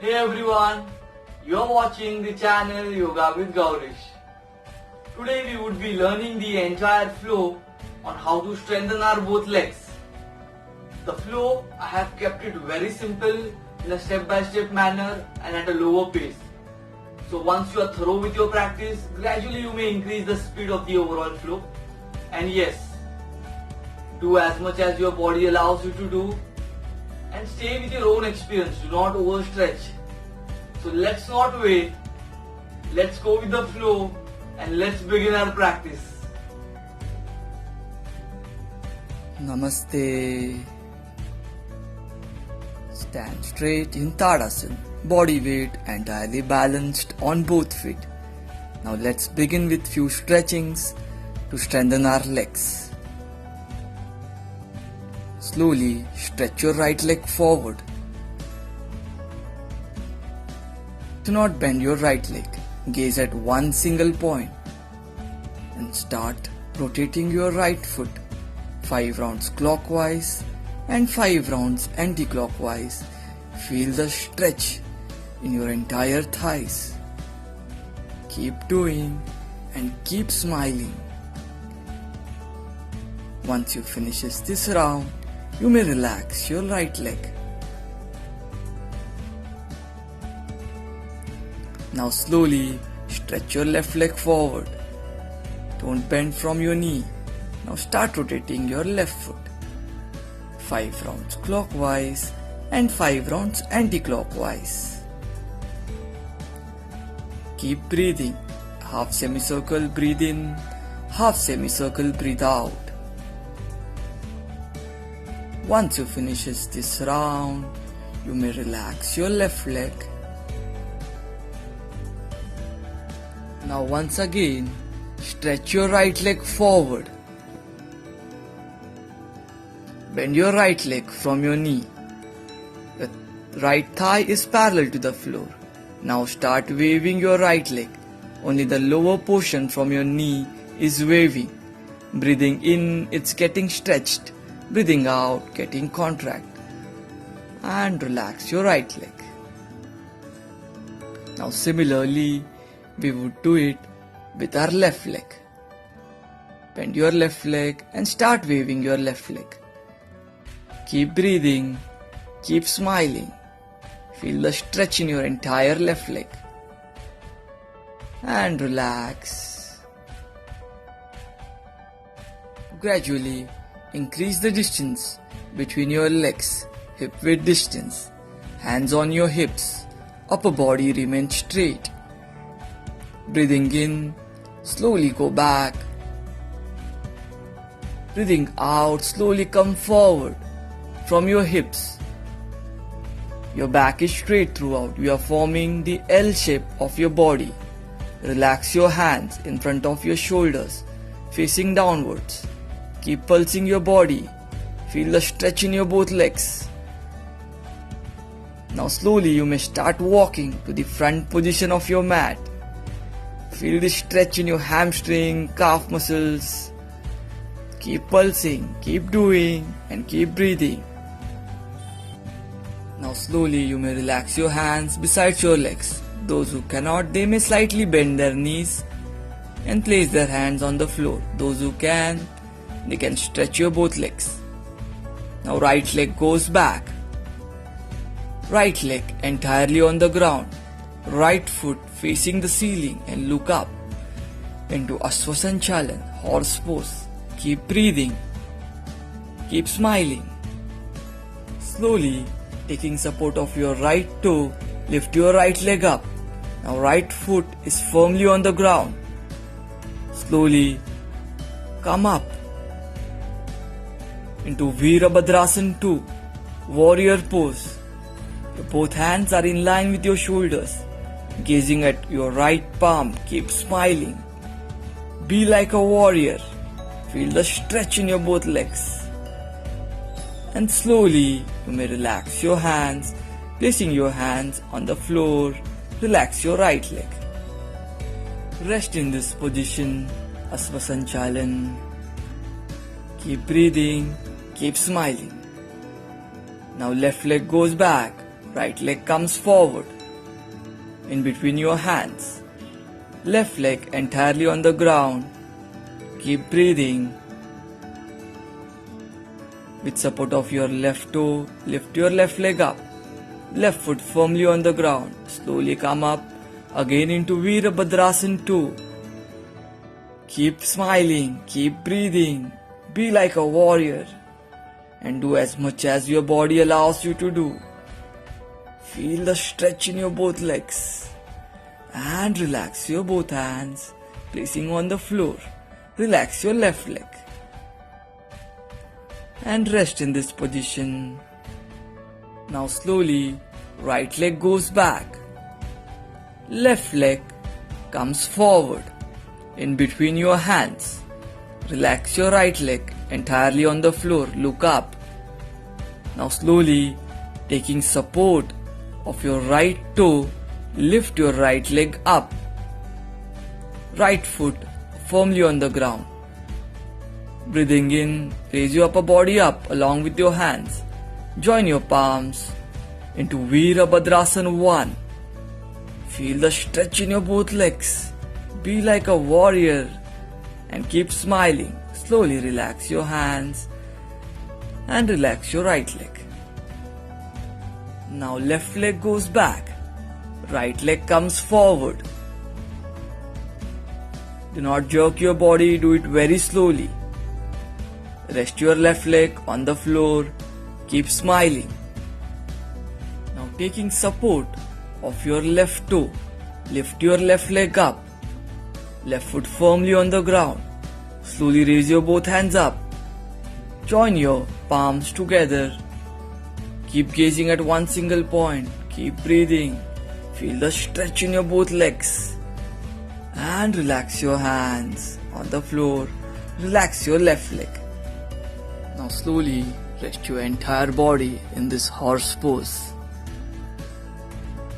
Hey everyone, you're watching the channel Yoga with Gaurish. Today we would be learning the entire flow on how to strengthen our both legs. The flow, I have kept it very simple in a step-by-step manner and at a lower pace. So once you are thorough with your practice, gradually you may increase the speed of the overall flow. And yes, do as much as your body allows you to do and stay with your own experience. Do not overstretch. So let's not wait. Let's go with the flow and let's begin our practice. Namaste. Stand straight in Tadasana. Body weight entirely balanced on both feet. Now let's begin with few stretchings to strengthen our legs. Slowly stretch your right leg forward. Do not bend your right leg. Gaze at one single point and start rotating your right foot 5 rounds clockwise and 5 rounds anti-clockwise. Feel the stretch in your entire thighs. Keep doing and keep smiling. Once you finish this round, you may relax your right leg. Now slowly stretch your left leg forward. Don't bend from your knee. Now start rotating your left foot 5 rounds clockwise and 5 rounds anti-clockwise. Keep breathing. Half semicircle breathe in, half semicircle breathe out. Once you finish this round, you may relax your left leg. Now once again, stretch your right leg forward. Bend your right leg from your knee. The right thigh is parallel to the floor. Now start waving your right leg. Only the lower portion from your knee is waving. Breathing in, it's getting stretched. Breathing out, getting contract. And relax your right leg. Now similarly, we would do it with our left leg. Bend your left leg and start waving your left leg. Keep breathing, keep smiling. Feel the stretch in your entire left leg. And relax. Gradually increase the distance between your legs, hip width distance. Hands on your hips, upper body remains straight. Breathing in, slowly go back. Breathing out, slowly come forward from your hips. Your back is straight throughout. You are forming the L shape of your body. Relax your hands in front of your shoulders, facing downwards. Keep pulsing your body. Feel the stretch in your both legs. Now slowly you may start walking to the front position of your mat. Feel the stretch in your hamstring, calf muscles. Keep pulsing, keep doing and keep breathing. Now slowly you may relax your hands beside your legs. Those who cannot, they may slightly bend their knees and place their hands on the floor. Those who can, they can stretch your both legs. Now right leg goes back. Right leg entirely on the ground. Right foot facing the ceiling and look up into Asvasanchalan, horse pose. Keep breathing. Keep smiling. Slowly taking support of your right toe, lift your right leg up. Now right foot is firmly on the ground. Slowly come up into Virabhadrasana 2, warrior pose. Your both hands are in line with your shoulders. Gazing at your right palm, keep smiling. Be like a warrior. Feel the stretch in your both legs. And slowly you may relax your hands, placing your hands on the floor. Relax your right leg. Rest in this position, Asvasanchalan. Keep breathing, keep smiling. Now left leg goes back. right leg comes forward in between your hands. Left leg entirely on the ground. Keep breathing. With support of your left toe, lift your left leg up. Left foot firmly on the ground. Slowly come up again into Virabhadrasana 2. Keep smiling, keep breathing. Be like a warrior and do as much as your body allows you to do. Feel the stretch in your both legs and relax your both hands, placing on the floor. Relax your left leg and rest in this position. Now slowly, right leg goes back. Left leg comes forward in between your hands. Relax your right leg entirely on the floor. Look up. Now slowly, taking support of your right toe, lift your right leg up. Right foot firmly on the ground. Breathing in, raise your upper body up along with your hands. Join your palms into Virabhadrasana 1. Feel the stretch in your both legs. Be like a warrior and keep smiling. Slowly relax your hands and relax your right leg. Now left leg goes back. Right leg comes forward. Do not jerk your body, do it very slowly. Rest your left leg on the floor. Keep smiling. Now taking support of your left toe, lift your left leg up. Left foot firmly on the ground. Slowly raise your both hands up. Join your palms together. Keep gazing at one single point. Keep breathing. Feel the stretch in your both legs. And relax your hands on the floor. Relax your left leg. Now slowly rest your entire body in this horse pose.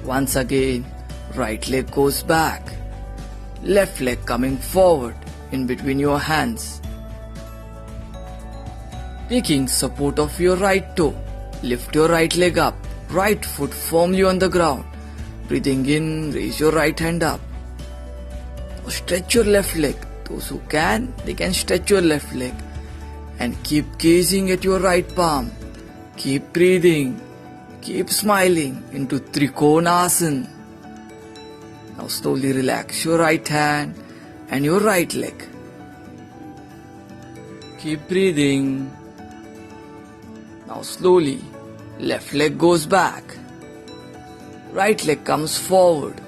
Once again, right leg goes back. Left leg coming forward in between your hands. Taking support of your right toe, lift your right leg up. Right foot firmly on the ground. Breathing in, raise your right hand up. Now stretch your left leg. Those who can, they can stretch your left leg. And keep gazing at your right palm. Keep breathing. Keep smiling into Trikonasana. Now slowly relax your right hand and your right leg. Keep breathing. Now slowly, left leg goes back. Right leg comes forward.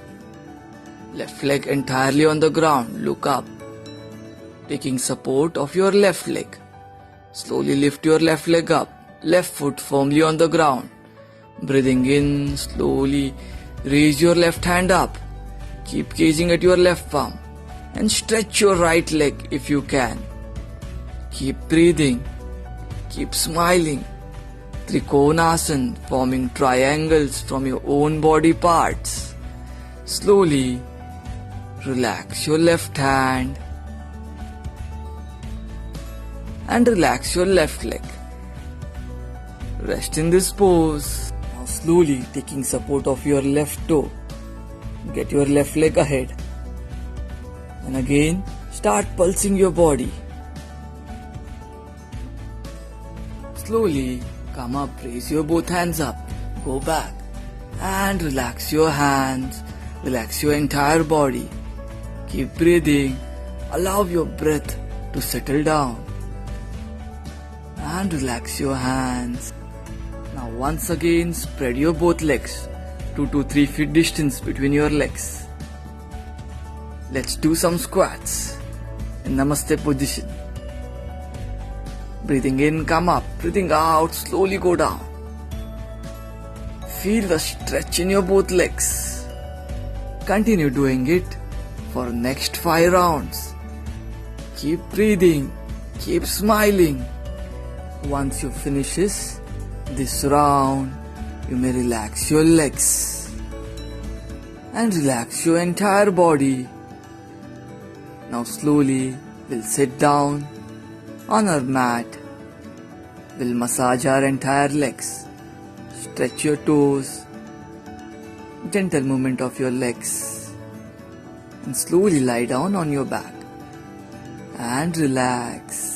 Left leg entirely on the ground. Look up. Taking support of your left leg. Slowly lift your left leg up. Left foot firmly on the ground. Breathing in, slowly raise your left hand up. Keep gazing at your left palm and stretch your right leg if you can. Keep breathing. Keep smiling. Trikonasana, forming triangles from your own body parts. Slowly relax your left hand and relax your left leg. Rest in this pose. Now slowly taking support of your left toe. Get your left leg ahead. And again start pulsing your body. Slowly come up, raise your both hands up. Go back and relax your hands. Relax your entire body. Keep breathing. Allow your breath to settle down. And relax your hands. Now once again spread your both legs. 2 to 3 feet distance between your legs. Let's do some squats in Namaste position. Breathing in, come up. Breathing out, slowly go down. Feel the stretch in your both legs. Continue doing it for next 5 rounds. Keep breathing. Keep smiling. Once you finish this round, you may relax your legs and relax your entire body. Now slowly we'll sit down on our mat. We'll massage our entire legs. Stretch your toes gentle movement of your legs, and slowly lie down on your back and relax.